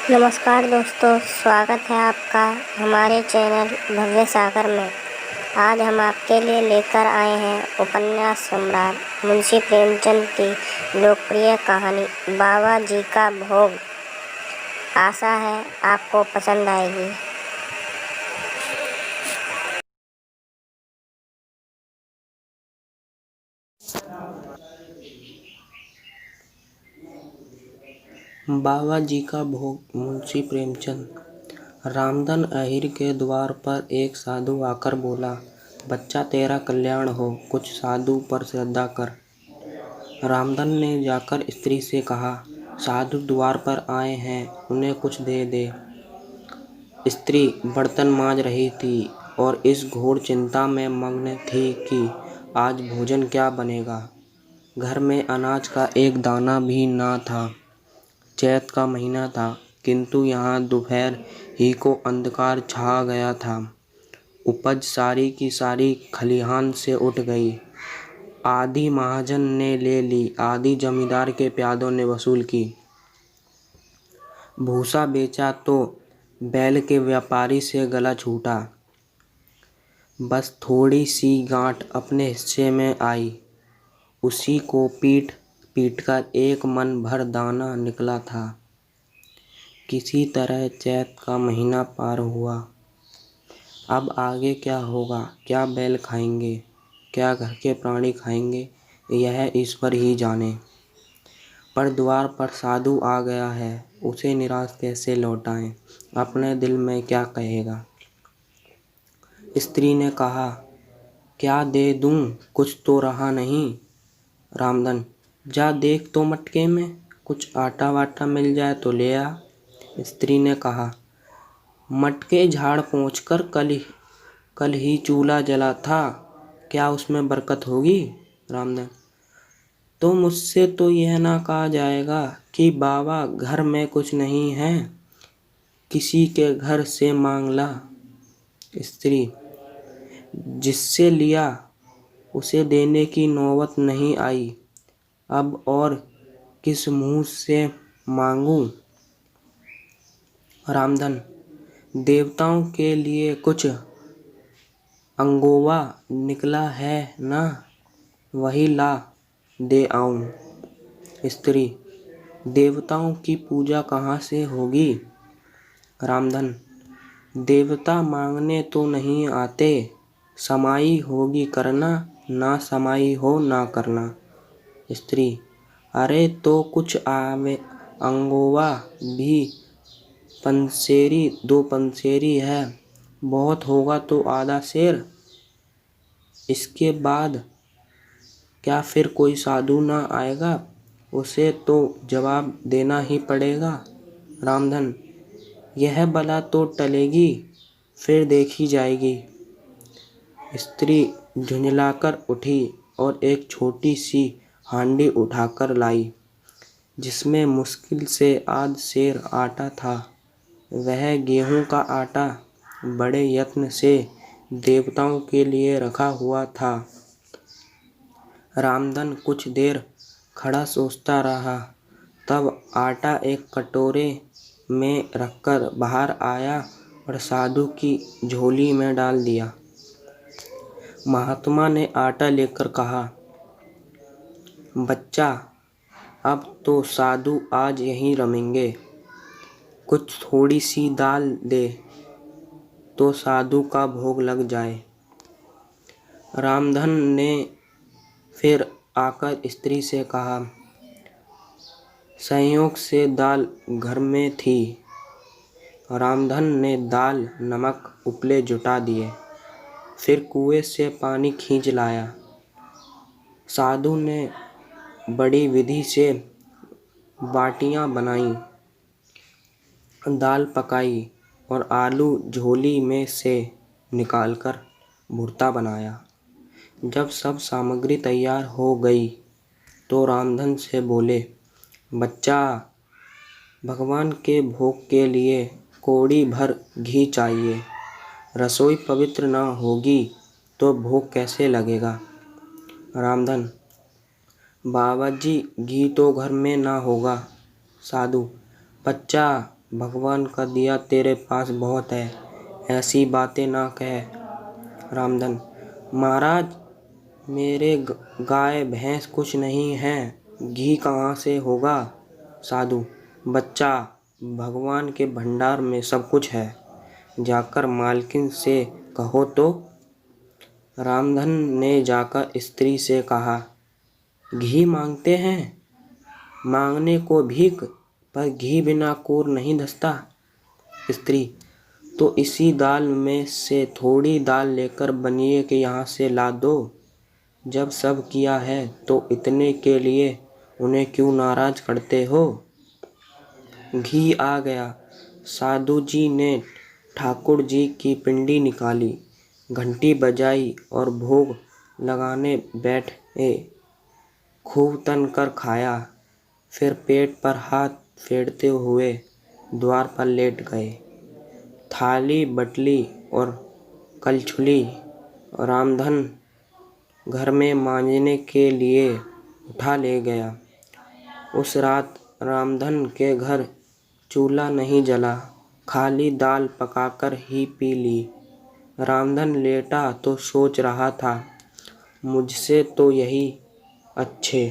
नमस्कार दोस्तों, स्वागत है आपका हमारे चैनल भव्य सागर में। आज हम आपके लिए लेकर आए हैं उपन्यास सम्राट मुंशी प्रेमचंद की लोकप्रिय कहानी बाबा जी का भोग। आशा है आपको पसंद आएगी। बाबा जी का भोग। मुंशी प्रेमचंद। रामधन अहीर के द्वार पर एक साधु आकर बोला, बच्चा तेरा कल्याण हो, कुछ साधु पर श्रद्धा कर। रामधन ने जाकर स्त्री से कहा, साधु द्वार पर आए हैं, उन्हें कुछ दे दे। स्त्री बर्तन मांज रही थी और इस घोर चिंता में मग्न थी कि आज भोजन क्या बनेगा। घर में अनाज का एक दाना भी ना था। चैत का महीना था, किंतु यहाँ दोपहर ही को अंधकार छा गया था। उपज सारी की सारी खलिहान से उठ गई। आधी महाजन ने ले ली, आधी जमींदार के प्यादों ने वसूल की। भूसा बेचा तो बैल के व्यापारी से गला छूटा। बस थोड़ी सी गांठ अपने हिस्से में आई, उसी को पीट पीटकर एक मन भर दाना निकला था। किसी तरह चैत का महीना पार हुआ। अब आगे क्या होगा, क्या बैल खाएंगे, क्या घर के प्राणी खाएंगे, यह ईश्वर ही जाने। पर द्वार पर साधु आ गया है, उसे निराश कैसे लौटाएं, अपने दिल में क्या कहेगा। स्त्री ने कहा, क्या दे दूं, कुछ तो रहा नहीं। रामधन, जा देख तो मटके में कुछ आटा वाटा मिल जाए तो ले आ। स्त्री ने कहा, मटके झाड़ पोंछकर कल ही चूल्हा जला था, क्या उसमें बरकत होगी। रामधन, तो मुझसे तो यह ना कहा जाएगा कि बाबा घर में कुछ नहीं है, किसी के घर से मांग ला। स्त्री, जिससे लिया उसे देने की नौबत नहीं आई, अब और किस मुंह से मांगूं। रामधन, देवताओं के लिए कुछ अंगोवा निकला है ना, वही ला दे आऊं। स्त्री, देवताओं की पूजा कहाँ से होगी। रामधन, देवता मांगने तो नहीं आते, समाई होगी करना, ना समाई हो ना करना। स्त्री, अरे तो कुछ आवे अंगोवा भी, पंसेरी दो पंसेरी है, बहुत होगा तो आधा शेर। इसके बाद क्या फिर कोई साधु ना आएगा, उसे तो जवाब देना ही पड़ेगा। रामधन, यह बला तो टलेगी, फिर देखी जाएगी। स्त्री झुंझलाकर उठी और एक छोटी सी हांडी उठाकर लाई, जिसमें मुश्किल से आध सेर आटा था। वह गेहूं का आटा बड़े यत्न से देवताओं के लिए रखा हुआ था। रामधन कुछ देर खड़ा सोचता रहा, तब आटा एक कटोरे में रखकर बाहर आया और साधु की झोली में डाल दिया। महात्मा ने आटा लेकर कहा, बच्चा अब तो साधु आज यहीं रमेंगे, कुछ थोड़ी सी दाल दे तो साधु का भोग लग जाए। रामधन ने फिर आकर स्त्री से कहा, संयोग से दाल घर में थी। रामधन ने दाल नमक उपले जुटा दिए, फिर कुएं से पानी खींच लाया। साधु ने बड़ी विधि से बाटियां बनाई, दाल पकाई और आलू झोली में से निकालकर भुर्ता बनाया। जब सब सामग्री तैयार हो गई तो रामधन से बोले, बच्चा भगवान के भोग के लिए कौड़ी भर घी चाहिए, रसोई पवित्र ना होगी तो भोग कैसे लगेगा। रामधन, बाबा जी घी तो घर में ना होगा। साधु, बच्चा भगवान का दिया तेरे पास बहुत है, ऐसी बातें ना कह। रामधन, महाराज मेरे गाय भैंस कुछ नहीं है, घी कहाँ से होगा। साधु, बच्चा भगवान के भंडार में सब कुछ है, जाकर मालकिन से कहो तो। रामधन ने जाकर स्त्री से कहा, घी मांगते हैं, मांगने को भीख, पर घी बिना कोर नहीं धसता। स्त्री, तो इसी दाल में से थोड़ी दाल लेकर बनिए के यहाँ से ला दो। जब सब किया है तो इतने के लिए उन्हें क्यों नाराज करते हो। घी आ गया। साधु जी ने ठाकुर जी की पिंडी निकाली, घंटी बजाई और भोग लगाने बैठे। खूब तन कर खाया, फिर पेट पर हाथ फेरते हुए द्वार पर लेट गए। थाली बटली और कलछुली रामधन घर में मांजने के लिए उठा ले गया। उस रात रामधन के घर चूल्हा नहीं जला, खाली दाल पकाकर ही पी ली। रामधन लेटा तो सोच रहा था, मुझसे तो यही अच्छे